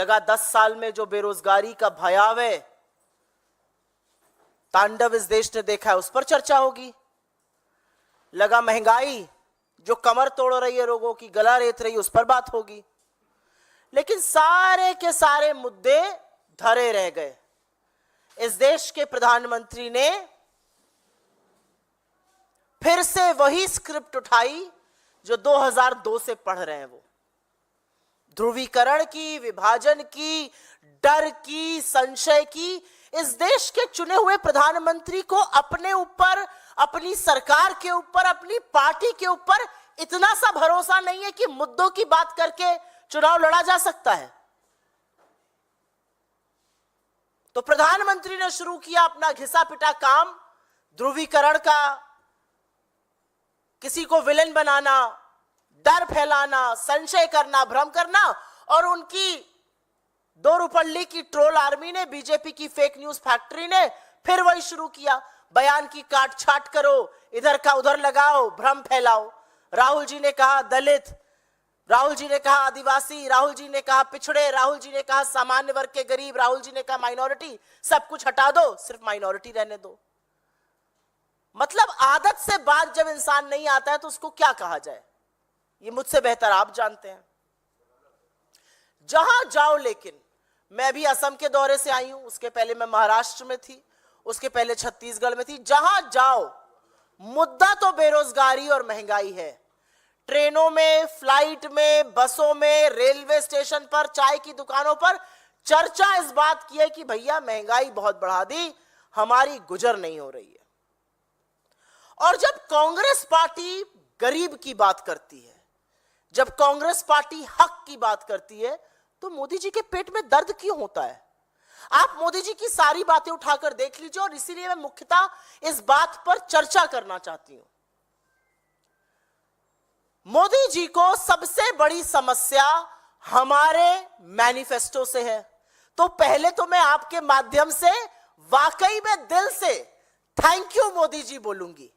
लगा 10 साल में जो बेरोजगारी का भयावह तांडव इस देश ने देखा है उस पर चर्चा होगी। लगा महंगाई जो कमर तोड़ रही है, लोगों की गला रेत रही है, उस पर बात होगी। लेकिन सारे के सारे मुद्दे धरे रह गए। इस देश के प्रधानमंत्री ने फिर से वही स्क्रिप्ट उठाई जो 2002 से पढ़ रहे हैं वो। ध्रुवीकरण की, विभाजन की, डर की, संशय की। इस देश के चुने हुए प्रधानमंत्री को अपने ऊपर, अपनी सरकार के ऊपर, अपनी पार्टी के ऊपर इतना सा भरोसा नहीं है कि मुद्दों की बात करके चुनाव लड़ा जा सकता है। तो प्रधानमंत्री ने शुरू किया अपना घिसा पिटा काम, ध्रुवीकरण का, किसी को विलेन बनाना, डर फैलाना, संशय करना, भ्रम करना। और उनकी दो रुपल्ली की ट्रोल आर्मी ने, बीजेपी की फेक न्यूज फैक्ट्री ने फिर वही शुरू किया। बयान की काट छाट करो, इधर का उधर लगाओ, भ्रम फैलाओ। राहुल जी ने कहा दलित, राहुल जी ने कहा आदिवासी, राहुल जी ने कहा पिछड़े, राहुल जी ने कहा सामान्य वर्ग के गरीब, राहुल जी ने कहा माइनॉरिटी। सब कुछ हटा दो, सिर्फ माइनॉरिटी रहने दो। मतलब आदत से बात जब इंसान नहीं आता है तो उसको क्या कहा जाए, ये मुझसे बेहतर आप जानते हैं। जहां जाओ, लेकिन मैं भी असम के दौरे से आई हूं, उसके पहले मैं महाराष्ट्र में थी, उसके पहले छत्तीसगढ़ में थी। जहां जाओ मुद्दा तो बेरोजगारी और महंगाई है। ट्रेनों में, फ्लाइट में, बसों में, रेलवे स्टेशन पर, चाय की दुकानों पर चर्चा इस बात की है कि भैया महंगाई बहुत बढ़ा दी, हमारी गुजर नहीं हो रही है। और जब कांग्रेस पार्टी गरीब की बात करती है, जब कांग्रेस पार्टी हक की बात करती है, तो मोदी जी के पेट में दर्द क्यों होता है? आप मोदी जी की सारी बातें उठाकर देख लीजिए। और इसीलिए मैं मुख्यतः इस बात पर चर्चा करना चाहती हूं। मोदी जी को सबसे बड़ी समस्या हमारे मैनिफेस्टो से है। तो पहले तो मैं आपके माध्यम से वाकई में दिल से थैंक यू मोदी जी बोलूंगी।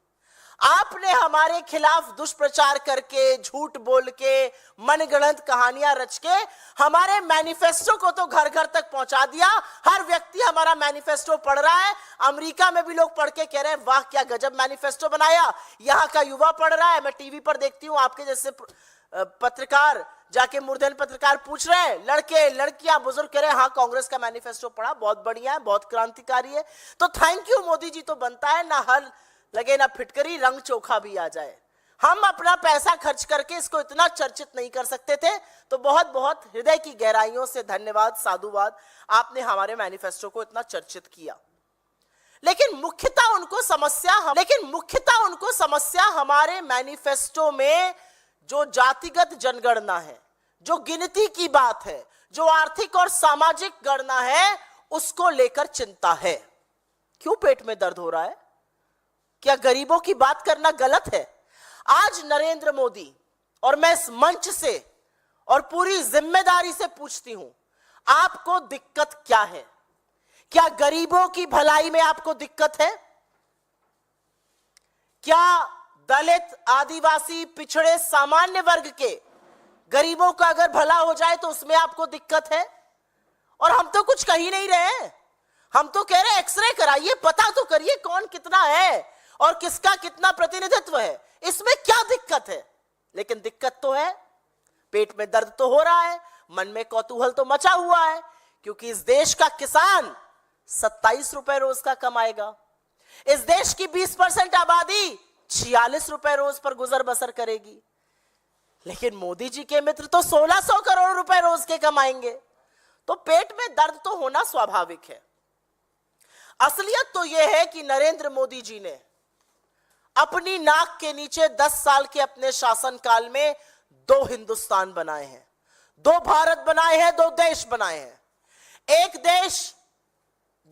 आपने हमारे खिलाफ दुष्प्रचार करके, झूठ बोल के, मनगढ़ंत कहानियां रच के हमारे मैनिफेस्टो को तो घर घर तक पहुंचा दिया। हर व्यक्ति हमारा मैनिफेस्टो पढ़ रहा है। अमेरिका में भी लोग पढ़ के कह रहे हैं वाह क्या गजब मैनिफेस्टो बनाया। यहां का युवा पढ़ रहा है। मैं टीवी पर देखती हूं, आपके जैसे पत्रकार जाके मूर्धन पत्रकार पूछ रहे हैं, लड़के लड़कियां बुजुर्ग कह रहे हैं हाँ कांग्रेस का मैनिफेस्टो पढ़ा, बहुत बढ़िया है, बहुत क्रांतिकारी है। तो थैंक यू मोदी जी तो बनता है, ना हल लगे ना फिटकरी, रंग चोखा भी आ जाए। हम अपना पैसा खर्च करके इसको इतना चर्चित नहीं कर सकते थे। तो बहुत बहुत हृदय की गहराइयों से धन्यवाद, साधुवाद, आपने हमारे मैनिफेस्टो को इतना चर्चित किया। लेकिन मुख्यतः उनको समस्या हमारे मैनिफेस्टो में जो जातिगत जनगणना है, जो गिनती की बात है, जो आर्थिक और सामाजिक गणना है, उसको लेकर चिंता है। क्यों पेट में दर्द हो रहा है? क्या गरीबों की बात करना गलत है? आज नरेंद्र मोदी, और मैं इस मंच से और पूरी जिम्मेदारी से पूछती हूं, आपको दिक्कत क्या है? क्या गरीबों की भलाई में आपको दिक्कत है? क्या दलित, आदिवासी, पिछड़े, सामान्य वर्ग के गरीबों का अगर भला हो जाए तो उसमें आपको दिक्कत है? और हम तो कुछ कह ही नहीं रहे। हम तो कह रहे एक्सरे कराइए, पता तो करिए कौन कितना है और किसका कितना प्रतिनिधित्व है। इसमें क्या दिक्कत है? लेकिन दिक्कत तो है, पेट में दर्द तो हो रहा है, मन में कौतूहल तो मचा हुआ है। क्योंकि इस देश का किसान 27 रुपए रोज का कमाएगा। इस देश की 20% आबादी 46 रुपए रोज पर गुजर बसर करेगी। लेकिन मोदी जी के मित्र तो 1600 करोड़ रुपए रोज के कमाएंगे। तो पेट में दर्द तो होना स्वाभाविक है। असलियत तो यह है कि नरेंद्र मोदी जी ने अपनी नाक के नीचे 10 साल के अपने शासनकाल में 2 हिंदुस्तान बनाए हैं, 2 भारत बनाए हैं, 2 देश बनाए हैं। एक देश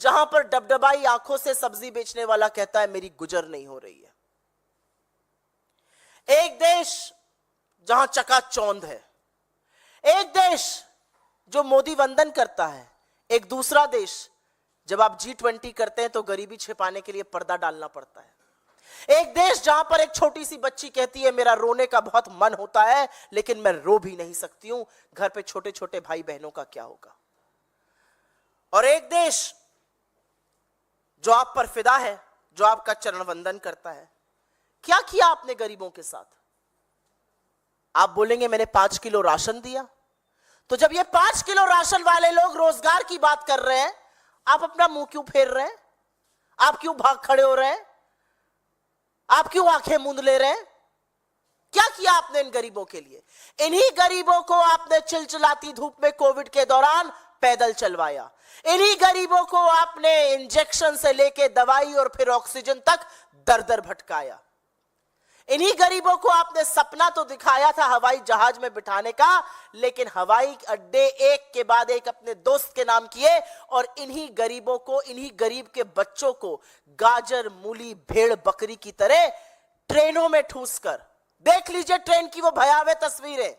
जहां पर डबडबाई आंखों से सब्जी बेचने वाला कहता है मेरी गुजर नहीं हो रही है। एक देश जहां चकाचौंध है। एक देश जो मोदी वंदन करता है। एक दूसरा देश जब आप G20 करते हैं तो गरीबी छिपाने के लिए पर्दा डालना पड़ता है। एक देश जहां पर एक छोटी सी बच्ची कहती है मेरा रोने का बहुत मन होता है लेकिन मैं रो भी नहीं सकती हूं, घर पे छोटे छोटे भाई बहनों का क्या होगा। और एक देश जो आप पर फिदा है, जो आपका चरण वंदन करता है। क्या किया आपने गरीबों के साथ? आप बोलेंगे मैंने 5 किलो राशन दिया। तो जब ये 5 किलो राशन वाले लोग रोजगार की बात कर रहे हैं, आप अपना मुंह क्यों फेर रहे हैं? आप क्यों भाग खड़े हो रहे हैं? आप क्यों आंखें मूंद ले रहे हैं? क्या किया आपने इन गरीबों के लिए? इन्हीं गरीबों को आपने चिलचिलाती धूप में कोविड के दौरान पैदल चलवाया। इन्हीं गरीबों को आपने इंजेक्शन से लेके दवाई और फिर ऑक्सीजन तक दर दर भटकाया। इन्हीं गरीबों को आपने सपना तो दिखाया था हवाई जहाज में बिठाने का, लेकिन हवाई अड्डे एक के बाद एक अपने दोस्त के नाम किए और इन्हीं गरीबों को, इन्हीं गरीब के बच्चों को गाजर, मूली, भेड़, बकरी की तरह ट्रेनों में ठूस कर, देख लीजिए ट्रेन की वो भयावह तस्वीरें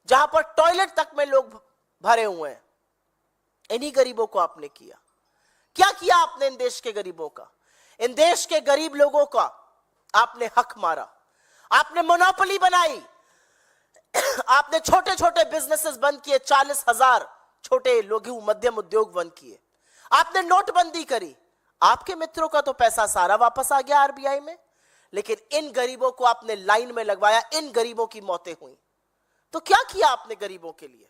जहां पर टॉयलेट तक में लोग भरे हुए हैं। इन्हीं गरीबों को आपने किया। क्या किया आपने इन देश के गरीबों का? इन देश के गरीब लोगों का आपने हक मारा, आपने मोनोपोली बनाई, आपने छोटे छोटे बिजनेसेस बंद किए, 40,000 छोटे लघु मध्यम उद्योग बंद किए, आपने नोटबंदी करी। आपके मित्रों का तो पैसा सारा वापस आ गया आरबीआई में, लेकिन इन गरीबों को आपने लाइन में लगवाया, इन गरीबों की मौतें हुई। तो क्या किया आपने गरीबों के लिए?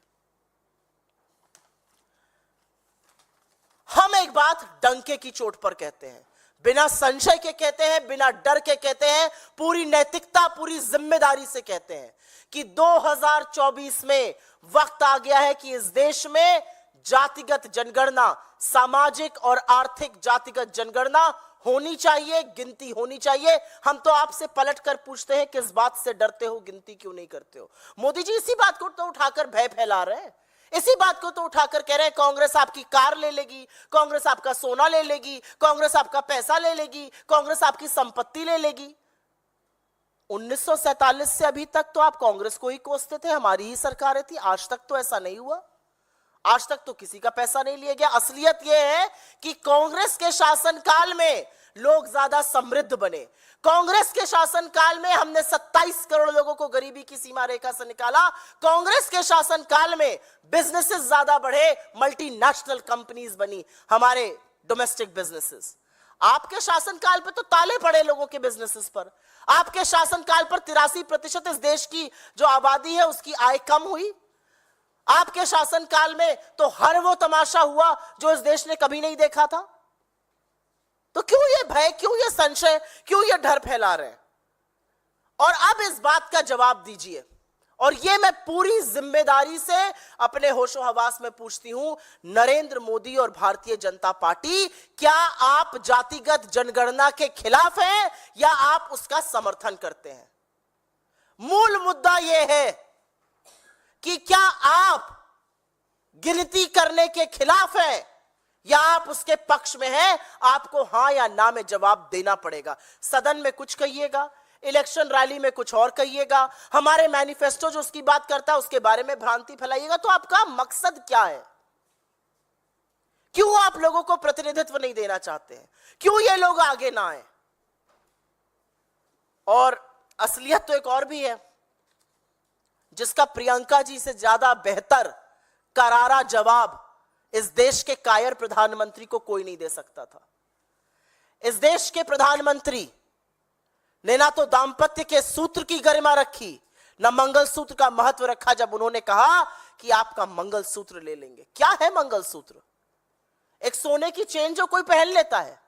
हम एक बात डंके की चोट पर कहते हैं, बिना संशय के कहते हैं, बिना डर के कहते हैं, पूरी नैतिकता, पूरी जिम्मेदारी से कहते हैं कि 2024 में वक्त आ गया है कि इस देश में जातिगत जनगणना, सामाजिक और आर्थिक जातिगत जनगणना होनी चाहिए, गिनती होनी चाहिए। हम तो आपसे पलटकर पूछते हैं किस बात से डरते हो, गिनती क्यों नहीं करते हो? मोदी जी इसी बात को तो उठाकर भय फैला रहे हैं, इसी बात को तो उठाकर कह रहे हैं कांग्रेस आपकी कार ले लेगी, कांग्रेस आपका सोना ले लेगी, कांग्रेस आपका पैसा ले लेगी, कांग्रेस आपकी संपत्ति ले लेगी। 1947 से अभी तक तो आप कांग्रेस को ही कोसते थे, हमारी ही सरकारें थी। आज तक तो ऐसा नहीं हुआ, आज तक तो किसी का पैसा नहीं लिया गया। असलियत यह है कि कांग्रेस के शासनकाल में लोग ज्यादा समृद्ध बने। कांग्रेस के शासनकाल में हमने 27 करोड़ लोगों को गरीबी की सीमा रेखा से निकाला। कांग्रेस के शासनकाल में बिजनेसेस ज्यादा बढ़े, मल्टीनेशनल कंपनीज बनी, हमारे डोमेस्टिक बिजनेसेस। आपके शासनकाल पे तो ताले पड़े लोगों के बिजनेसेस पर। आपके शासनकाल पर 83% इस देश की जो आबादी है उसकी आय कम हुई। आपके शासनकाल में तो हर वो तमाशा हुआ जो इस देश ने कभी नहीं देखा था। तो क्यों ये भय, क्यों ये संशय, क्यों ये डर फैला रहे हैं? और अब इस बात का जवाब दीजिए, और ये मैं पूरी जिम्मेदारी से अपने होशो हवास में पूछती हूं, नरेंद्र मोदी और भारतीय जनता पार्टी, क्या आप जातिगत जनगणना के खिलाफ हैं या आप उसका समर्थन करते हैं? मूल मुद्दा यह है कि क्या आप गिनती करने के खिलाफ हैं या आप उसके पक्ष में हैं? आपको हां या ना में जवाब देना पड़ेगा। सदन में कुछ कहिएगा, इलेक्शन रैली में कुछ और कहिएगा, हमारे मैनिफेस्टो जो उसकी बात करता है उसके बारे में भ्रांति फैलाइएगा। तो आपका मकसद क्या है? क्यों आप लोगों को प्रतिनिधित्व नहीं देना चाहते हैं? क्यों ये लोग आगे ना आए? और असलियत तो एक और भी है जिसका प्रियंका जी से ज्यादा बेहतर करारा जवाब इस देश के कायर प्रधानमंत्री को कोई नहीं दे सकता था। इस देश के प्रधानमंत्री ने ना तो दाम्पत्य के सूत्र की गरिमा रखी, ना मंगलसूत्र का महत्व रखा जब उन्होंने कहा कि आपका मंगलसूत्र ले लेंगे। क्या है मंगलसूत्र? एक सोने की चेन जो कोई पहन लेता है।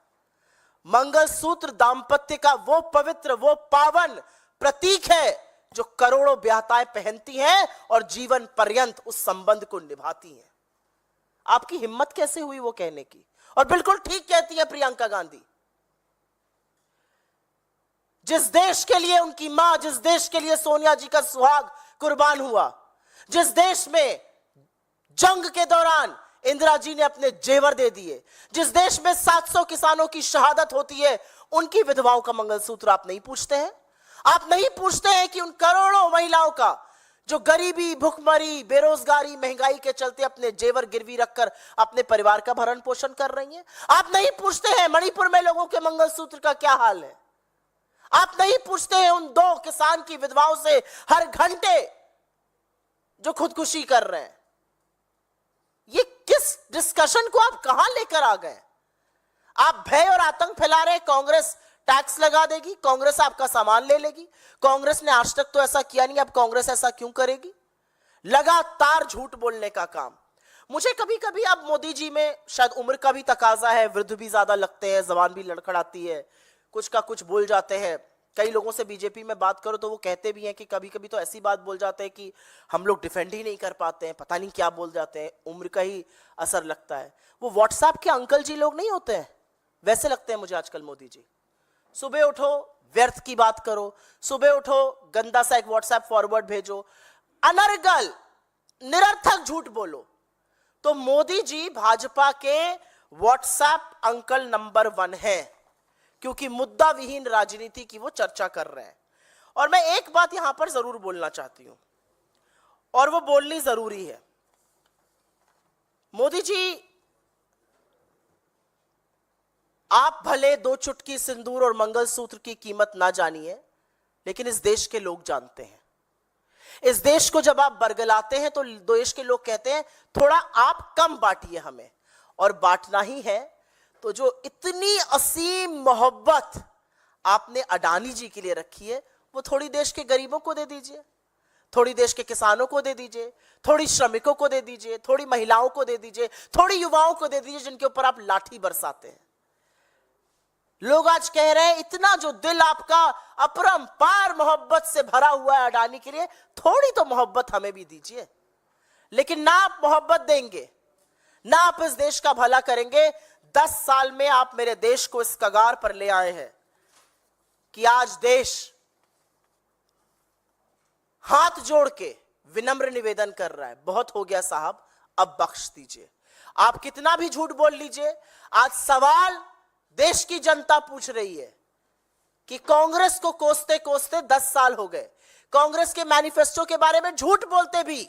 मंगलसूत्र दाम्पत्य का वो पवित्र, वो पावन प्रतीक है जो करोड़ों ब्याहताएं पहनती हैं और जीवन पर्यंत उस संबंध को निभाती हैं। आपकी हिम्मत कैसे हुई वो कहने की? और बिल्कुल ठीक कहती है प्रियंका गांधी। जिस देश के लिए उनकी मां, जिस देश के लिए सोनिया जी का सुहाग कुर्बान हुआ, जिस देश में जंग के दौरान इंदिरा जी ने अपने जेवर दे दिए, जिस देश में 700 किसानों की शहादत होती है, उनकी विधवाओं का मंगलसूत्र आप नहीं पूछते हैं? आप नहीं पूछते हैं कि उन करोड़ों महिलाओं का जो गरीबी, भुखमरी, बेरोजगारी, महंगाई के चलते अपने जेवर गिरवी रखकर अपने परिवार का भरण पोषण कर रही हैं? आप नहीं पूछते हैं मणिपुर में लोगों के मंगलसूत्र का क्या हाल है? आप नहीं पूछते हैं उन 2 किसान की विधवाओं से हर घंटे जो खुदकुशी कर रहे हैं? ये किस इस डिस्कशन को आप कहां लेकर आ गए? आप भय और आतंक फैला रहे। कांग्रेस टैक्स लगा देगी, कांग्रेस आपका सामान ले लेगी। कांग्रेस ने आज तक तो ऐसा किया नहीं, अब कांग्रेस ऐसा क्यों करेगी? लगातार झूठ बोलने का काम। मुझे कभी कभी अब मोदी जी में शायद उम्र का भी तकाजा है, वृद्ध भी ज्यादा लगते हैं, जबान भी लड़खड़ाती है, कुछ का कुछ बोल जाते हैं। कई लोगों से बीजेपी में बात करो तो वो कहते भी हैं कि कभी कभी तो ऐसी बात बोल जाते हैं कि हम लोग डिफेंड ही नहीं कर पाते हैं, पता नहीं क्या बोल जाते हैं, उम्र का ही असर लगता है। वो व्हाट्सएप के अंकल जी लोग नहीं होते हैं, वैसे लगते हैं मुझे आजकल मोदी जी। सुबह उठो व्यर्थ की बात करो, सुबह उठो गंदा सा एक व्हाट्सएप फॉरवर्ड भेजो, अनर्गल निरर्थक झूठ बोलो। तो मोदी जी भाजपा के व्हाट्सएप अंकल नंबर 1 है, क्योंकि मुद्दा विहीन राजनीति की वो चर्चा कर रहे हैं। और मैं एक बात यहां पर जरूर बोलना चाहती हूं, और वो बोलनी जरूरी है। मोदी जी, आप भले 2 चुटकी सिंदूर और मंगलसूत्र की कीमत ना जानिए, लेकिन इस देश के लोग जानते हैं। इस देश को जब आप बरगलाते हैं तो देश के लोग कहते हैं थोड़ा आप कम बांटिए हमें, और बांटना ही है तो जो इतनी असीम मोहब्बत आपने अडानी जी के लिए रखी है, वो थोड़ी देश के गरीबों को दे दीजिए, थोड़ी देश के किसानों को दे दीजिए, थोड़ी श्रमिकों को दे दीजिए, थोड़ी महिलाओं को दे दीजिए, थोड़ी युवाओं को दे दीजिए जिनके ऊपर आप लाठी बरसाते हैं। लोग आज कह रहे हैं इतना जो दिल आपका अपरंपार मोहब्बत से भरा हुआ है अडानी के लिए, थोड़ी तो मोहब्बत हमें भी दीजिए। लेकिन ना आप मोहब्बत देंगे, ना आप इस देश का भला करेंगे। 10 साल में आप मेरे देश को इस कगार पर ले आए हैं कि आज देश हाथ जोड़ के विनम्र निवेदन कर रहा है, बहुत हो गया साहब, अब बख्श दीजिए। आप कितना भी झूठ बोल लीजिए, आज सवाल देश की जनता पूछ रही है कि कांग्रेस को कोसते कोसते 10 साल हो गए, कांग्रेस के मैनिफेस्टो के बारे में झूठ बोलते भी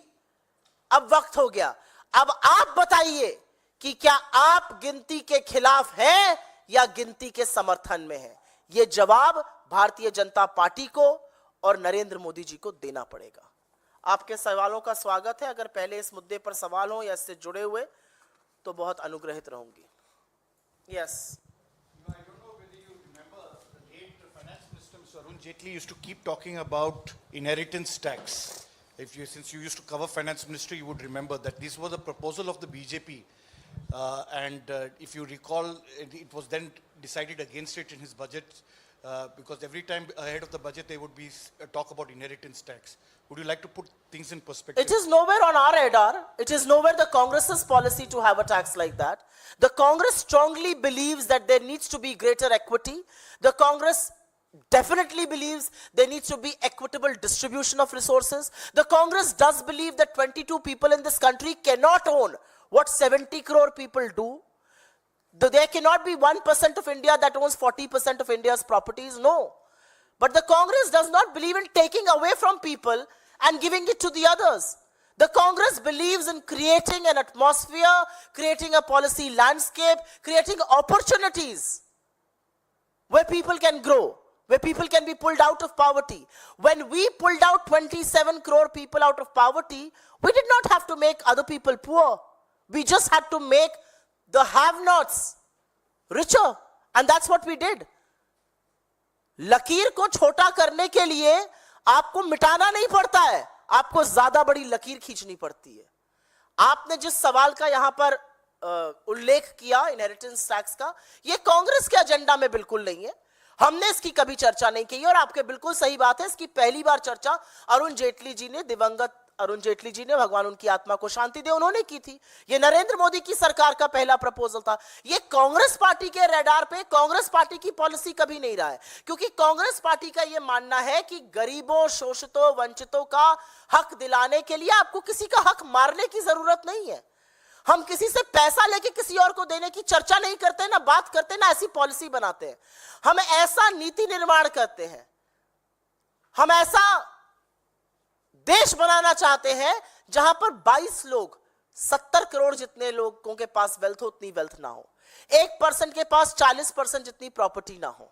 अब वक्त हो गया। अब आप बताइए कि क्या आप गिनती के खिलाफ हैं या गिनती के समर्थन में हैं? यह जवाब भारतीय जनता पार्टी को और नरेंद्र मोदी जी को देना पड़ेगा। आपके सवालों का स्वागत है। अगर पहले इस मुद्दे पर सवाल हो या इससे जुड़े हुए तो बहुत अनुग्रहित रहूंगी। Yes. Arun Jaitley used to keep talking about inheritance tax. Since you used to cover finance ministry, you would remember that this was a proposal of the BJP, and if you recall, it was then decided against it in his budget, because every time ahead of the budget there would be talk about inheritance tax. Would you like to put things in perspective? It is nowhere on our radar. It is nowhere the Congress's policy to have a tax like that. The Congress strongly believes that there needs to be greater equity. The Congress definitely believes there needs to be equitable distribution of resources. The Congress does believe that 22 people in this country cannot own what 70 crore people do. There cannot be 1% of India that owns 40% of India's properties. No. But the Congress does not believe in taking away from people and giving it to the others. The Congress believes in creating an atmosphere, creating a policy landscape, creating opportunities where people can grow, where people can be pulled out of poverty. When we pulled out 27 crore people out of poverty, we did not have to make other people poor. We just had to make the have-nots richer. And that's what we did. लकीर को छोटा करने के लिए आपको मिटाना नहीं पड़ता है, आपको ज्यादा बड़ी लकीर खींचनी पड़ती है। आपने जिस सवाल का यहां पर उल्लेख किया इनहेरिटेंस टैक्स का, यह कांग्रेस के एजेंडा में बिल्कुल नहीं है। हमने इसकी कभी चर्चा नहीं की, और आपके बिल्कुल सही बात है, इसकी पहली बार चर्चा अरुण जेटली जी ने, दिवंगत अरुण जेटली जी ने, भगवान उनकी आत्मा को शांति दे, उन्होंने की थी। ये नरेंद्र मोदी की सरकार का पहला प्रपोजल था। ये कांग्रेस पार्टी के रडार पे कांग्रेस पार्टी की पॉलिसी कभी नहीं रहा है, क्योंकि कांग्रेस पार्टी का यह मानना है कि गरीबों, शोषितों, वंचितों का हक दिलाने के लिए आपको किसी का हक मारने की जरूरत नहीं है। हम किसी से पैसा लेके किसी और को देने की चर्चा नहीं करते, ना बात करते, ना ऐसी पॉलिसी बनाते हैं। हम ऐसा नीति निर्माण करते हैं, हम ऐसा देश बनाना चाहते हैं जहां पर 22 लोग, 70 करोड़ जितने लोगों के पास वेल्थ हो उतनी वेल्थ ना हो, 1% के पास 40% जितनी प्रॉपर्टी ना हो,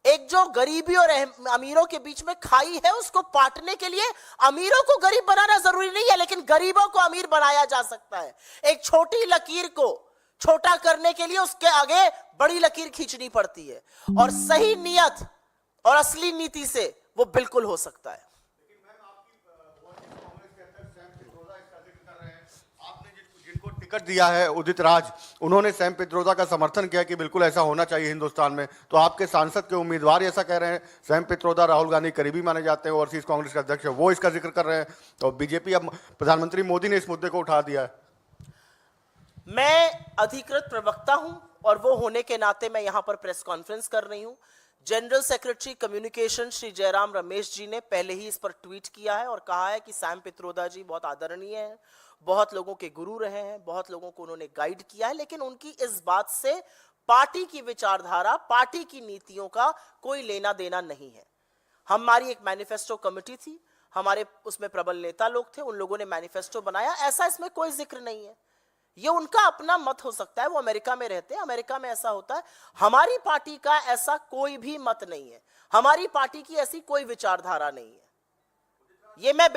एक जो गरीबी और अमीरों के बीच में खाई है उसको पाटने के लिए अमीरों को गरीब बनाना जरूरी नहीं है, लेकिन गरीबों को अमीर बनाया जा सकता है। एक छोटी लकीर को छोटा करने के लिए उसके आगे बड़ी लकीर खींचनी पड़ती है, और सही नियत और असली नीति से वो बिल्कुल हो सकता है। जिनको टिकट दिया है उदित राज, उन्होंने सैम पित्रोदा का समर्थन किया कि बिल्कुल ऐसा होना चाहिए हिंदुस्तान में। तो आपके सांसद के उम्मीदवार ऐसा कह रहे हैं, सैम पित्रोदा राहुल गांधी करीबी माने जाते हैं, ओवरसीज कांग्रेस के अध्यक्ष है, वो इसका जिक्र कर रहे हैं, और बीजेपी, अब प्रधानमंत्री मोदी ने इस मुद्दे को उठा दिया है। मैं अधिकृत प्रवक्ता हूं और वो होने के नाते मैं यहां पर प्रेस कॉन्फ्रेंस कर रही हूं। General secretary communication Shri Jairam Ramesh ji ने पहले ही इस पर ट्वीट किया है और कहा है कि सैम पित्रोदा जी बहुत आदरणीय हैं, बहुत लोगों के गुरु रहे हैं, बहुत लोगों को उन्होंने गाइड किया है, लेकिन उनकी इस बात से पार्टी की विचारधारा, पार्टी की नीतियों का कोई लेना देना नहीं है। हमारी एक मैनिफेस्टो कमेटी थी, हमारे उसमें प्रबल नेता लोग थे, उन लोगों ने मैनिफेस्टो बनाया, ऐसा इसमें कोई जिक्र नहीं है। ये उनका अपना मत हो सकता है, वो अमेरिका में रहते हैं, अमेरिका में ऐसा होता है। हमारी पार्टी का ऐसा कोई भी मत नहीं है, हमारी पार्टी की ऐसी कोई विचारधारा नहीं है। ये मैं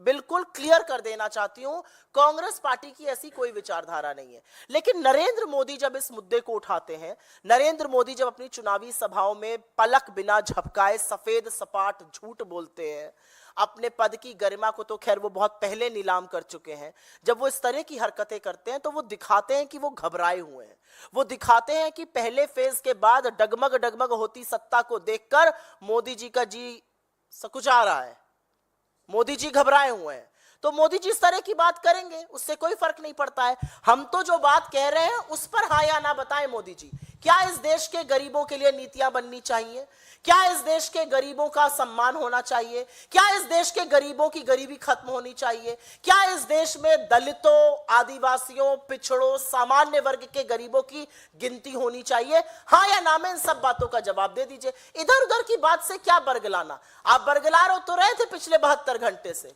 बिल्कुल क्लियर कर देना चाहती हूं, कांग्रेस पार्टी की ऐसी कोई विचारधारा नहीं है। लेकिन नरेंद्र मोदी जब इस मुद्दे को उठाते हैं, नरेंद्र मोदी जब अपनी चुनावी सभाओं में पलक बिना झपकाए सफेद सपाट झूठ बोलते हैं, अपने पद की गरिमा को तो खैर वो बहुत पहले नीलाम कर चुके हैं, जब वो इस तरह की हरकतें करते हैं तो वो दिखाते हैं कि वो घबराए हुए हैं। वो दिखाते हैं कि पहले फेज के बाद डगमग डगमग होती सत्ता को देखकर मोदी जी का जी सकुचा रहा है, मोदी जी घबराए हुए हैं। तो मोदी जी इस तरह की बात करेंगे, उससे कोई फर्क नहीं पड़ता है। हम तो जो बात कह रहे हैं उस पर हाँ या ना बताएं मोदी जी। क्या इस देश के गरीबों के लिए नीतियां बननी चाहिए? क्या इस देश के गरीबों का सम्मान होना चाहिए? क्या इस देश के गरीबों की गरीबी खत्म होनी चाहिए? क्या इस देश में दलितों, आदिवासियों, पिछड़ों, सामान्य वर्ग के गरीबों की गिनती होनी चाहिए? हाँ या ना में इन सब बातों का जवाब दे दीजिए। इधर उधर की बात से क्या बरगलाना? आप बरगलार हो तो रहे थे पिछले 72 घंटे से।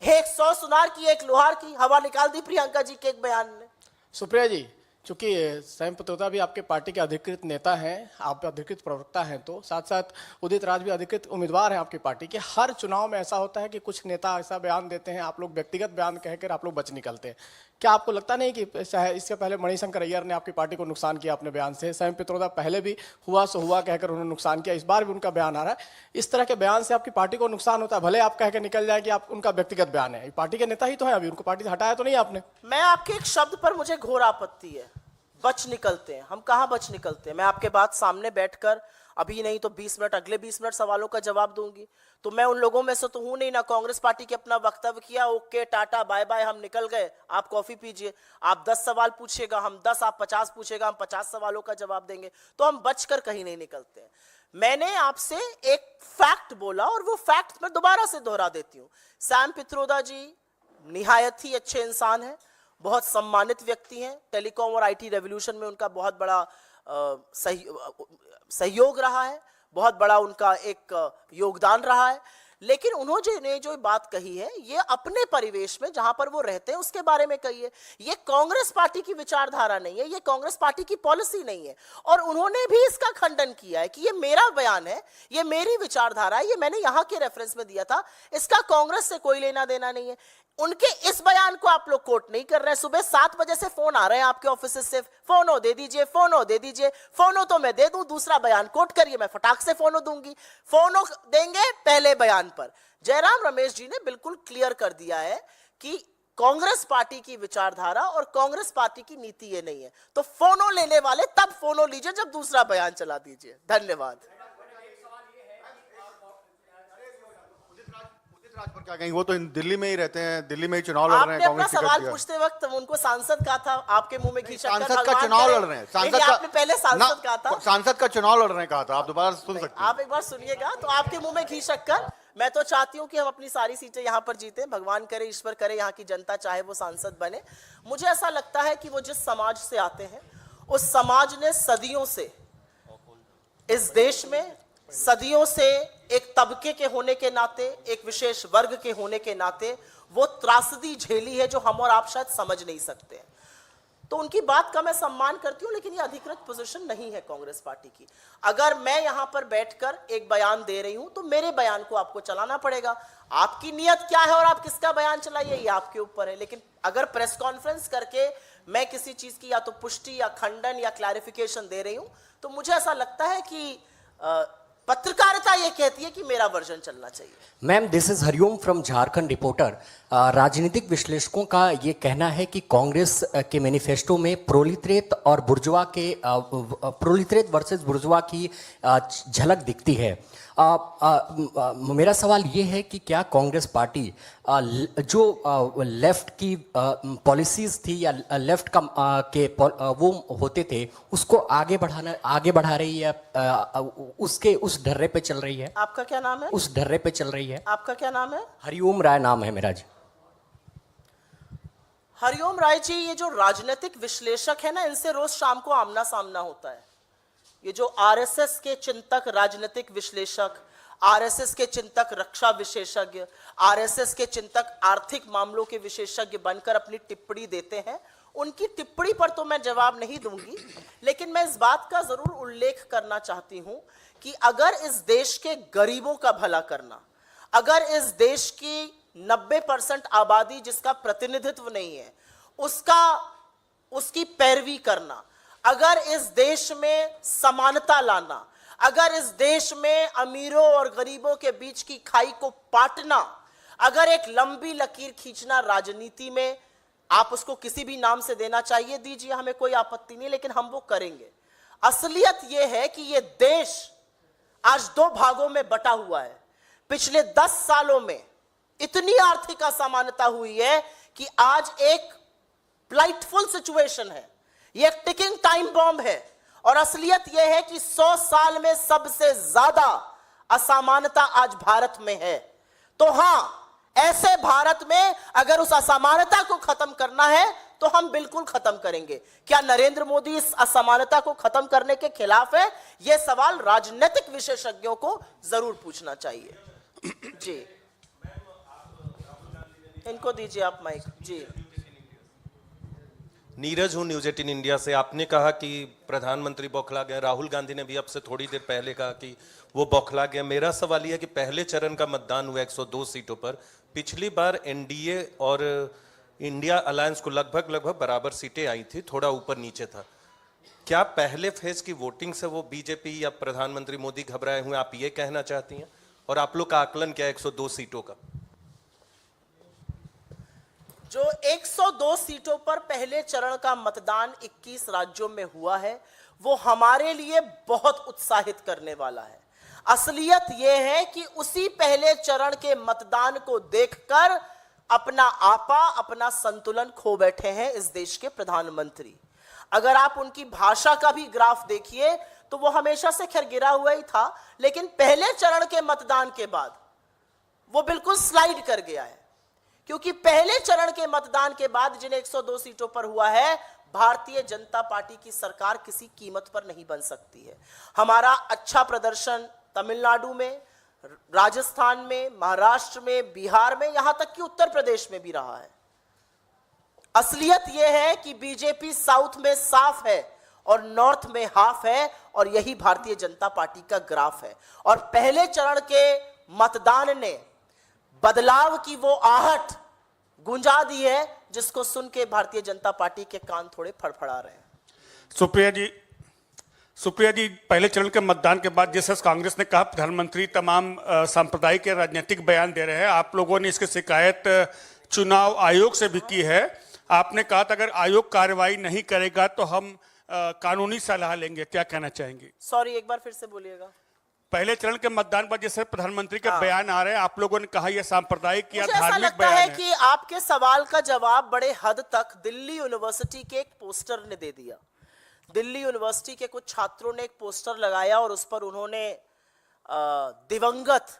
एक 100 सुनार की, एक लोहार की हवा निकाल दी प्रियंका जी के एक बयान ने। सुप्रिया जी, चूंकि सैम पित्रोदा भी आपके पार्टी के अधिकृत नेता हैं, आप अधिकृत प्रवक्ता हैं, तो साथ साथ उदित राज भी अधिकृत उम्मीदवार हैं आपकी पार्टी के। हर चुनाव में ऐसा होता है कि कुछ नेता ऐसा बयान देते हैं, आप लोग व्यक्तिगत बयान कहकर आप लोग बच निकलते हैं। क्या आपको लगता नहीं कि चाहे इससे पहले मणिशंकर अय्यर ने आपकी पार्टी को नुकसान किया अपने बयान से, सैम पित्रोदा पहले भी हुआ सो हुआ कहकर उन्होंने नुकसान किया, इस बार भी उनका बयान आ रहा है, इस तरह के बयान से आपकी पार्टी को नुकसान होता है? भले आप कह के निकल जाए कि आप उनका व्यक्तिगत बयान है, पार्टी के नेता ही तो है, अभी उनको पार्टी से हटाया तो नहीं आपने। मैं आपके एक शब्द पर मुझे घोर आपत्ति है, बच निकलते हैं। हम कहां बच निकलते हैं? मैं आपके बात सामने बैठकर अभी नहीं तो 20 मिनट, अगले 20 मिनट सवालों का जवाब दूंगी। तो मैं उन लोगों में से तो हूं नहीं, ना कांग्रेस पार्टी के अपना वक्तव्य किया, ओके टाटा बाय बाय हम निकल गए, आप कॉफी पीजिए, आप 10 सवाल पूछिएगा हम 10, आप 50 पूछेगा हम 50 सवालों का जवाब देंगे। तो हम बचकर कहीं नहीं निकलते हैं। मैंने आपसे एक फैक्ट बोला और वो फैक्ट मैं दोबारा से दोहरा देती हूं। सैम पित्रोदा जी निहायत ही अच्छे इंसान हैं, बहुत सम्मानित व्यक्ति हैं। टेलीकॉम और आईटी रेवोल्यूशन में उनका बहुत बड़ा सहयोग रहा है, बहुत बड़ा उनका एक योगदान रहा है। लेकिन उन्होंने जो बात कही है ये अपने परिवेश में जहां पर वो रहते हैं उसके बारे में कही है। ये कांग्रेस पार्टी की विचारधारा नहीं है, ये कांग्रेस पार्टी की पॉलिसी नहीं है। और उन्होंने भी इसका खंडन किया है कि ये मेरा बयान है, ये मेरी विचारधारा है, ये मैंने यहां के रेफरेंस में दिया था, इसका कांग्रेस से कोई लेना देना नहीं है। उनके इस बयान को आप लोग कोट नहीं कर रहे हैं। सुबह 7 बजे से फोन आ रहे हैं आपके ऑफिस से, फोनो दे दीजिए, फोनो दे दीजिए। फोनो तो मैं दे दूं, दूसरा बयान कोट करिए, मैं फटाक से फोनो दूंगी। फोनो देंगे पहले बयान पर। जयराम रमेश जी ने बिल्कुल क्लियर कर दिया है कि कांग्रेस पार्टी की विचारधारा और कांग्रेस पार्टी की नीति ये नहीं है। तो फोनो लेने वाले तब फोनो लीजिए जब दूसरा बयान चला दीजिए। धन्यवाद। पर क्या कहेंगे, वो तो दिल्ली में ही रहते हैं, दिल्ली में ही चुनाव लड़ रहे हैं, आपने अपना कांग्रेस सवाल पूछते वक्त उनको सांसद कहा था, आपके मुंह में घी शक्कर सांसद का चुनाव लड़ रहे हैं, सांसद का आपने पहले सांसद कहा था, सांसद का चुनाव लड़ रहे हैं कहा था, आप दोबारा सुन सकते हैं। आप एक बार सुनिएगा। तो आपके मुंह में घी शक्कर। मैं तो चाहती हूं कि हम अपनी सारी सीटें यहां पर जीते, भगवान करे, ईश्वर करे, यहां की जनता चाहे वो सांसद बने। मुझे ऐसा लगता है कि वो जिस समाज से आते हैं उस समाज ने सदियों से इस देश में, सदियों से एक तबके के होने के नाते, एक विशेष वर्ग के होने के नाते वो त्रासदी झेली है जो हम और आप शायद समझ नहीं सकते। तो उनकी बात का मैं सम्मान करती हूं, लेकिन ये अधिकृत पोजीशन नहीं है कांग्रेस पार्टी की। अगर मैं यहां पर बैठकर एक बयान दे रही हूं तो मेरे बयान को आपको चलाना पड़ेगा। आपकी नियत क्या है और आप किसका बयान चलाइए ये आपके ऊपर है। लेकिन अगर प्रेस कॉन्फ्रेंस करके मैं किसी चीज की या तो पुष्टि या खंडन या क्लैरिफिकेशन दे रही हूं तो मुझे ऐसा लगता है कि पत्रकारिता ये कहती है कि मेरा वर्जन चलना चाहिए। Ma'am, this is Hariom from Jharkhand reporter. राजनीतिक विश्लेषकोों का ये कहना है कि कांग्रेस के मैनिफेस्टो में प्रोलितरेट और बुर्जुआ के प्रोलितरेट वर्सेस बुर्जुआ की झलक दिखती है। मेरा सवाल ये है कि क्या कांग्रेस पार्टी जो लेफ्ट की पॉलिसीज थी या लेफ्ट का वो होते थे उसको आगे बढ़ा रही है, उसके उस ढर्रे पे चल रही है? आपका क्या नाम है? उस ढर्रे पे चल रही है। आपका क्या नाम है? हरिओम राय नाम है मेरा जी। हरिओम राय जी, ये जो राजनीतिक विश्लेषक है ना, इनसे रोज शाम को आमना सामना होता है। ये जो आरएसएस के चिंतक राजनीतिक विश्लेषक, आरएसएस के चिंतक रक्षा विशेषज्ञ, आरएसएस के चिंतक आर्थिक मामलों के विशेषज्ञ बनकर अपनी टिप्पणी देते हैं, उनकी टिप्पणी पर तो मैं जवाब नहीं दूंगी, लेकिन मैं इस बात का जरूर उल्लेख करना चाहती हूं कि अगर इस देश के गरीबों का भला करना, अगर इस देश की 90% आबादी जिसका प्रतिनिधित्व नहीं है उसकी पैरवी करना, अगर इस देश में समानता लाना, अगर इस देश में अमीरों और गरीबों के बीच की खाई को पाटना, अगर एक लंबी लकीर खींचना राजनीति में, आप उसको किसी भी नाम से देना चाहिए दीजिए, हमें कोई आपत्ति नहीं, लेकिन हम वो करेंगे। असलियत यह है कि यह देश आज 2 भागों में बटा हुआ है। पिछले 10 सालों में इतनी आर्थिक असमानता हुई है कि आज एक प्लाइटफुल सिचुएशन है, ये एक टिकिंग टाइम बॉम्ब है। और असलियत यह है कि 100 साल में सबसे ज्यादा असमानता आज भारत में है। तो हां, ऐसे भारत में अगर उस असमानता को खत्म करना है तो हम बिल्कुल खत्म करेंगे। क्या नरेंद्र मोदी इस असमानता को खत्म करने के खिलाफ है? यह सवाल राजनीतिक विशेषज्ञों को जरूर पूछना चाहिए। जी, इनको दीजिए आप माइक। जी, नीरज हूं, न्यूज 18 इंडिया से। आपने कहा कि प्रधानमंत्री बौखला गए, राहुल गांधी ने भी अब से थोड़ी देर पहले कहा कि वो बौखला गए। मेरा सवाल यह है कि पहले चरण का मतदान हुआ 102 सीटों पर। पिछली बार एनडीए और इंडिया अलायंस को लगभग बराबर सीटें आई थी, थोड़ा ऊपर नीचे था। क्या पहले फेज की वोटिंग से वो बीजेपी या प्रधानमंत्री मोदी घबराए हुए, आप ये कहना चाहती हैं? और आप लोग का आकलन क्या है 102 सीटों का? जो 102 सीटों पर पहले चरण का मतदान 21 राज्यों में हुआ है, वो हमारे लिए बहुत उत्साहित करने वाला है। असलियत यह है कि उसी पहले चरण के मतदान को देखकर अपना आपा, अपना संतुलन खो बैठे हैं इस देश के प्रधानमंत्री। अगर आप उनकी भाषा का भी ग्राफ देखिए तो वो हमेशा से खैर गिरा हुआ ही था, लेकिन पहले चरण के मतदान के बाद वो बिल्कुल स्लाइड कर गया है। क्योंकि पहले चरण के मतदान के बाद जिन 102 सीटों पर हुआ है, भारतीय जनता पार्टी की सरकार किसी कीमत पर नहीं बन सकती है। हमारा अच्छा प्रदर्शन तमिलनाडु में, राजस्थान में, महाराष्ट्र में, बिहार में, यहां तक कि उत्तर प्रदेश में भी रहा है। असलियत यह है कि बीजेपी साउथ में साफ है और नॉर्थ में हाफ है, और यही भारतीय जनता पार्टी का ग्राफ है। और पहले चरण के मतदान ने बदलाव की वो आहट गुंजा दी है जिसको सुन के भारतीय जनता पार्टी के कान थोड़े फड़फड़ा रहे हैं। सुप्रिया जी, पहले चरण के मतदान के बाद जैसे कांग्रेस ने कहा प्रधानमंत्री तमाम सांप्रदायिक या राजनीतिक बयान दे रहे हैं, आप लोगों ने इसकी शिकायत चुनाव आयोग से भी की है। आपने कहा था अगर आयोग कार्रवाई नहीं करेगा तो हम कानूनी सलाह लेंगे, क्या कहना चाहेंगे? सॉरी, एक बार फिर से बोलिएगा। पहले चरण के मतदान पर जैसे प्रधानमंत्री के बयान आ रहे हैं, आप लोगों ने कहा यह सांप्रदायिक या मुझे ऐसा धार्मिक लगता बयान है है। कि आपके सवाल का जवाब बड़े हद तक दिल्ली यूनिवर्सिटी के एक पोस्टर ने दे दिया। दिल्ली यूनिवर्सिटी के कुछ छात्रों ने एक पोस्टर लगाया और उस पर उन्होंने दिवंगत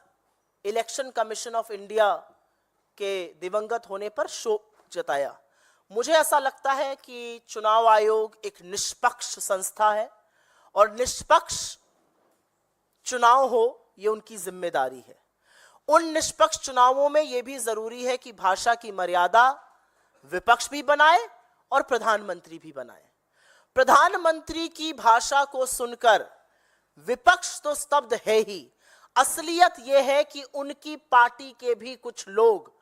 इलेक्शन कमीशन ऑफ इंडिया के दिवंगत होने पर शोक जताया। मुझे ऐसा लगता है कि चुनाव आयोग एक निष्पक्ष संस्था है और निष्पक्ष चुनाव हो ये उनकी जिम्मेदारी है। उन निष्पक्ष चुनावों में यह भी जरूरी है कि भाषा की मर्यादा विपक्ष भी बनाए और प्रधानमंत्री भी बनाए। प्रधानमंत्री की भाषा को सुनकर विपक्ष तो स्तब्ध है ही, असलियत यह है कि उनकी पार्टी के भी कुछ लोग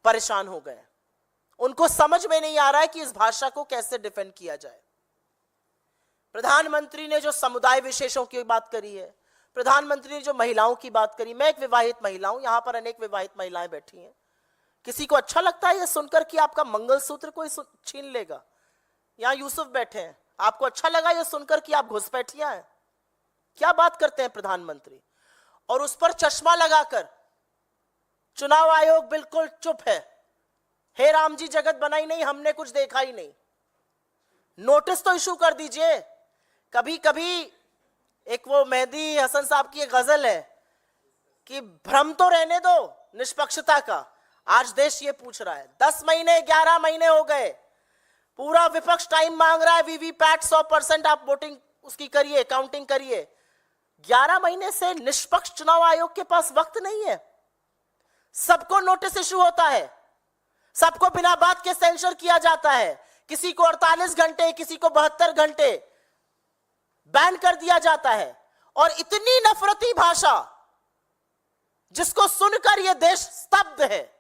परेशान हो गए। उनको समझ में नहीं आ रहा है कि इस भाषा को कैसे डिफेंड किया जाए। प्रधानमंत्री ने जो समुदाय विशेषों की बात करी है, प्रधानमंत्री ने जो महिलाओं की बात करी, मैं एक विवाहित महिला हूं, यहां पर अनेक विवाहित महिलाएं बैठी हैं। किसी को अच्छा लगता है यह सुनकर कि आपका मंगलसूत्र कोई छीन लेगा? यहां यूसुफ बैठे हैं, आपको अच्छा लगा यह सुनकर कि आप घुसपैठिया हैं? क्या बात करते हैं प्रधानमंत्री? और उस पर चश्मा लगाकर चुनाव आयोग बिल्कुल चुप है। हे राम जी जगत बनाई नहीं, हमने कुछ देखा ही नहीं। नोटिस तो इशू कर दीजिए। कभी कभी एक वो मेहदी हसन साहब की एक गजल है कि भ्रम तो रहने दो निष्पक्षता का। आज देश ये पूछ रहा है, 10 महीने 11 महीने हो गए, पूरा विपक्ष टाइम मांग रहा है, वीवीपैट 100% आप वोटिंग उसकी करिए, काउंटिंग करिए। 11 महीने से निष्पक्ष चुनाव आयोग के पास वक्त नहीं है। सबको नोटिस इशू होता है, सबको बिना बात के सेंसर किया जाता है, किसी को 48 घंटे, किसी को 72 घंटे बैन कर दिया जाता है। और इतनी नफरती भाषा जिसको सुनकर यह देश स्तब्ध है।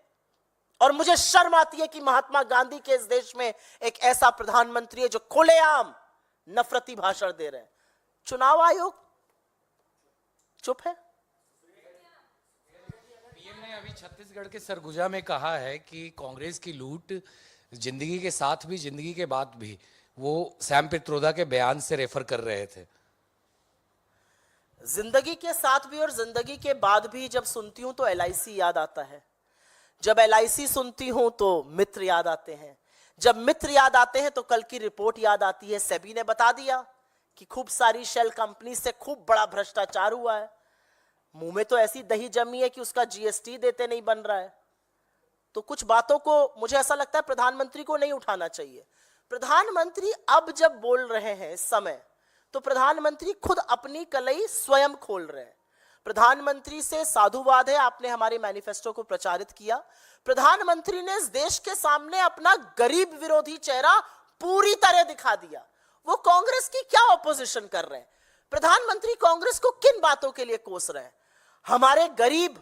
और मुझे शर्म आती है कि महात्मा गांधी के इस देश में एक ऐसा प्रधानमंत्री है जो खुलेआम नफरती भाषण दे रहे हैं। चुनाव आयोग चुप है। पीएम ने अभी छत्तीसगढ़ के सरगुजा में कहा है कि कांग्रेस की लूट जिंदगी के साथ भी जिंदगी के बाद भी, वो सैम पित्रोदा के बयान से रेफर कर रहे थे। जिंदगी के साथ भी और जिंदगी के बाद भी जब सुनती हूं तो एलआईसी याद आता है। जब एलआईसी सुनती हूं तो मित्र याद आते हैं। जब मित्र याद आते हैं तो कल की रिपोर्ट याद आती है। सेबी ने बता दिया कि खूब सारी शेल कंपनी से खूब बड़ा भ्रष्टाचार हुआ है। मुंह में तो ऐसी दही जमी है कि उसका जीएसटी देते नहीं बन रहा है। तो कुछ बातों को मुझे ऐसा लगता है प्रधानमंत्री को नहीं उठाना चाहिए। प्रधानमंत्री अब जब बोल रहे हैं इस समय, तो प्रधानमंत्री खुद अपनी कलई स्वयं खोल रहे हैं। प्रधानमंत्री से साधुवाद है, आपने हमारे मैनिफेस्टो को प्रचारित किया। प्रधानमंत्री ने इस देश के सामने अपना गरीब विरोधी चेहरा पूरी तरह दिखा दिया। वो कांग्रेस की क्या ऑपोजिशन कर रहे हैं? प्रधानमंत्री कांग्रेस को किन बातों के लिए कोस रहे हैं? हमारे गरीब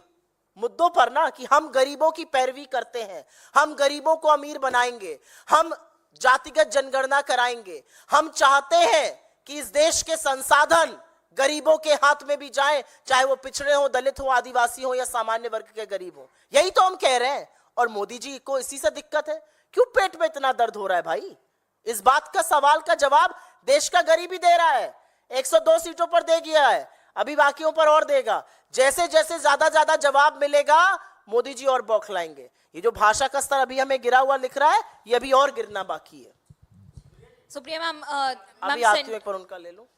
मुद्दों पर ना, कि हम गरीबों की पैरवी करते हैं, हम गरीबों को अमीर बनाएंगे, हम जातिगत जनगणना कराएंगे, हम चाहते हैं कि इस देश के संसाधन गरीबों के हाथ में भी जाएं, चाहे वो पिछड़े हो, दलित हो, आदिवासी हो या सामान्य वर्ग के गरीब हो। यही तो हम कह रहे हैं। और मोदी जी को इसी से दिक्कत है। क्यों पेट में इतना दर्द हो रहा है भाई? इस बात का सवाल का जवाब देश का गरीब ही दे रहा है। 102 सीटों पर दे गया है, अभी बाकियों पर और देगा। जैसे जैसे ज्यादा जवाब मिलेगा मोदी जी और बौखलाएंगे। ये जो भाषा का स्तर अभी हमें गिरा हुआ लिख रहा है, ये अभी और गिरना बाकी है। सुप्रिया मैम, अभी आती हूं, एक बार उनका ले लो।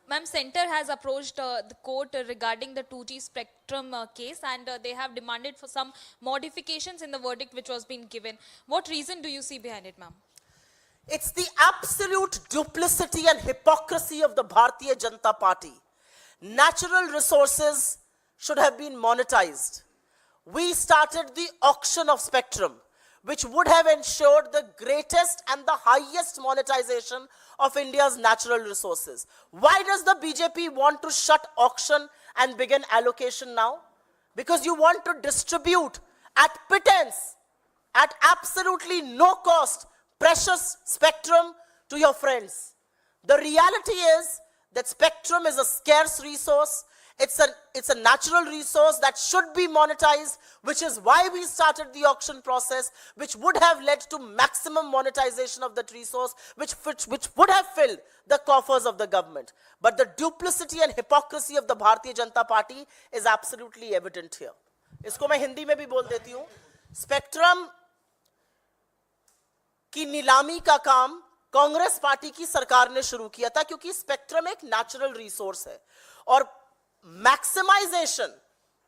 Ma'am, Center has approached the court regarding the 2G spectrum case, and they have demanded for some modifications in the verdict which was being given. What reason do you see behind it, ma'am? It's the absolute duplicity and hypocrisy of the Bharatiya Janata Party. Natural resources should have been monetized. We started the auction of spectrum, which would have ensured the greatest and the highest monetization of India's natural resources. Why does the BJP want to shut auction and begin allocation now? Because you want to distribute at pittance, at absolutely no cost, precious spectrum to your friends. The reality is that spectrum is a scarce resource. It's a natural resource that should be monetized, which is why we started the auction process, which would have led to maximum monetization of that resource, which would have filled the coffers of the government. But the duplicity and hypocrisy of the Bharatiya Janata Party is absolutely evident here. इसको मैं हिंदी में भी बोल देती हूँ। Spectrum की नीलामी का काम कांग्रेस पार्टी की सरकार ने शुरू किया था, क्योंकि स्पेक्ट्रम एक नेचुरल रिसोर्स है और मैक्सिमाइजेशन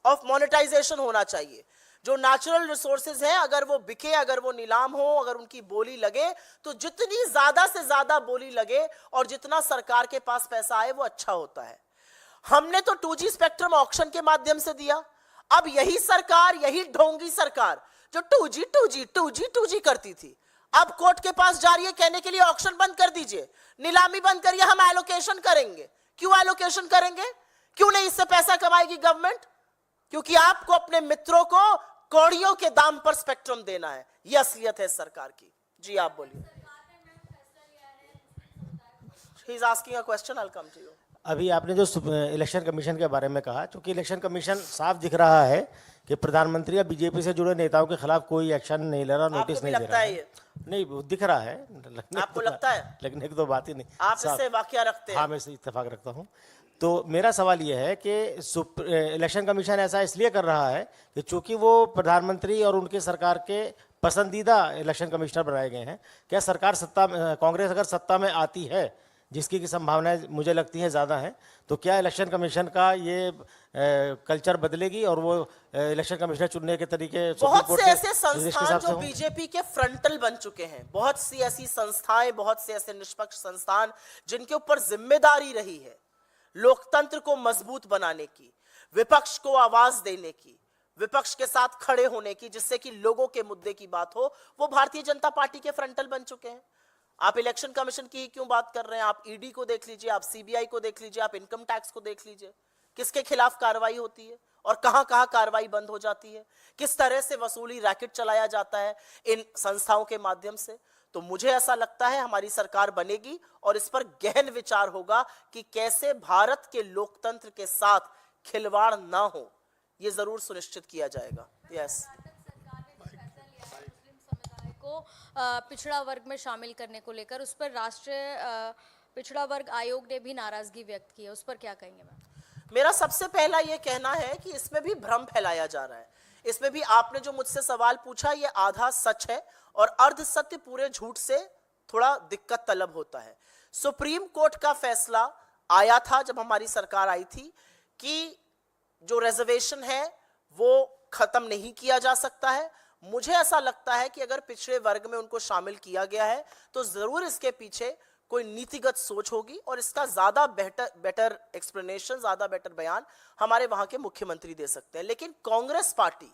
ऑफ मोनेटाइजेशन होना चाहिए। जो नेचुरल रिसोर्सेज हैं, अगर वो बिके, अगर वो नीलाम हो, अगर उनकी बोली लगे, तो जितनी ज्यादा से ज्यादा बोली लगे और जितना सरकार के पास पैसा आए वो अच्छा होता है। हमने तो 2G स्पेक्ट्रम ऑक्शन के माध्यम से दिया। अब यही सरकार, यही ढोंगी सरकार जो 2G करती थी, अब कोर्ट के पास जा रही है कहने के लिए ऑक्शन बंद कर दीजिए, नीलामी बंद करिए, हम एलोकेशन करेंगे। क्यों एलोकेशन करेंगे? क्यों नहीं इससे पैसा कमाएगी गवर्नमेंट? क्योंकि आपको अपने मित्रों को कौड़ियों के दाम पर स्पेक्ट्रम देना है। यह असलियत है सरकार की। जी आप बोलिए। He is asking a question, I will come to you. अभी आपने जो इलेक्शन कमीशन के बारे में कहा, क्योंकि इलेक्शन कमीशन साफ दिख रहा है कि प्रधानमंत्री या बीजेपी से जुड़े नेताओं के खिलाफ कोई एक्शन नहीं ले रहा, नोटिस नहीं दे रहा है। ये नहीं, वो दिख रहा है, आपको लगता है? लगने की तो बात ही नहीं। आप इससे वाकया रखते हैं? हाँ, मैं इससे इत्तेफाक रखता हूँ। तो मेरा सवाल ये है कि इलेक्शन कमीशन ऐसा इसलिए कर रहा है कि चूंकि वो प्रधानमंत्री और उनकी सरकार के पसंदीदा इलेक्शन कमिश्नर बनाए गए हैं। क्या सरकार कांग्रेस अगर सत्ता में आती है, जिसकी की संभावनाएं मुझे लगती हैं ज़्यादा हैं, तो क्या इलेक्शन कमीशन का ये कल्चर बदलेगी और वो इलेक्शन कमिश्नर चुनने के तरीके बहुत से ऐसे संस्थान जो बीजेपी के फ्रंटल बन चुके हैं, बहुत सी ऐसी संस्थाएं, बहुत से ऐसे निष्पक्ष संस्थान जिनके ऊपर जिम्मेदारी रही है लोकतंत्र को मजबूत बनाने की, विपक्ष को आवाज देने की, विपक्ष के साथ खड़े होने की, जिससे कि लोगों के मुद्दे की बात हो, वो भारतीय जनता पार्टी के फ्रंटल बन चुके हैं। आप इलेक्शन कमीशन की क्यों बात कर रहे हैं? आप ईडी को देख लीजिए, आप सीबीआई को देख लीजिए, आप इनकम टैक्स को देख लीजिए, किसके खिलाफ कार्रवाई होती है और कहां कहां कार्रवाई बंद हो जाती है, किस तरह से वसूली रैकेट चलाया जाता है इन संस्थाओं के माध्यम से। तो मुझे ऐसा लगता है हमारी सरकार बनेगी और इस पर गहन विचार होगा कि कैसे भारत के लोकतंत्र के साथ खिलवाड़ ना हो, यह जरूर सुनिश्चित किया जाएगा। यस। को पिछड़ा वर्ग में शामिल करने को लेकर उस पर राष्ट्रीय पिछड़ा वर्ग आयोग ने भी नाराजगी व्यक्त की है, उस पर क्या कहेंगे मैम? मेरा सबसे पहला यह कहना है कि इसमें भी भ्रम फैलाया जा रहा है। इसमें भी आपने जो मुझसे सवाल पूछा ये आधा सच है और अर्ध सत्य पूरे झूठ से थोड़ा दिक्कत तलब होता है। सुप्रीम कोर्ट का फैसला आया था जब हमारी सरकार आई थी कि जो रिजर्वेशन है वो खत्म नहीं किया जा सकता है। मुझे ऐसा लगता है कि अगर पिछड़े वर्ग में उनको शामिल किया गया है तो जरूर इसके पीछे कोई नीतिगत सोच होगी और इसका ज्यादा बेटर एक्सप्लेनेशन, ज्यादा बेटर बयान हमारे वहां के मुख्यमंत्री दे सकते हैं। लेकिन कांग्रेस पार्टी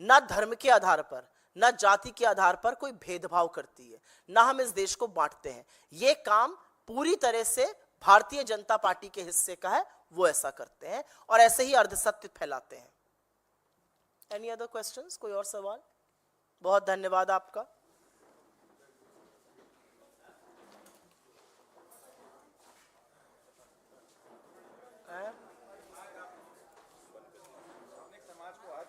न धर्म के आधार पर, न जाति के आधार पर कोई भेदभाव करती है, न हम इस देश को बांटते हैं। ये काम पूरी तरह से भारतीय जनता पार्टी के हिस्से का है, वो ऐसा करते हैं और ऐसे ही अर्धसत्य फैलाते हैं। Any other questions? कोई और सवाल? बहुत धन्यवाद आपका। समाज को आज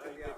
कर दिया आपने,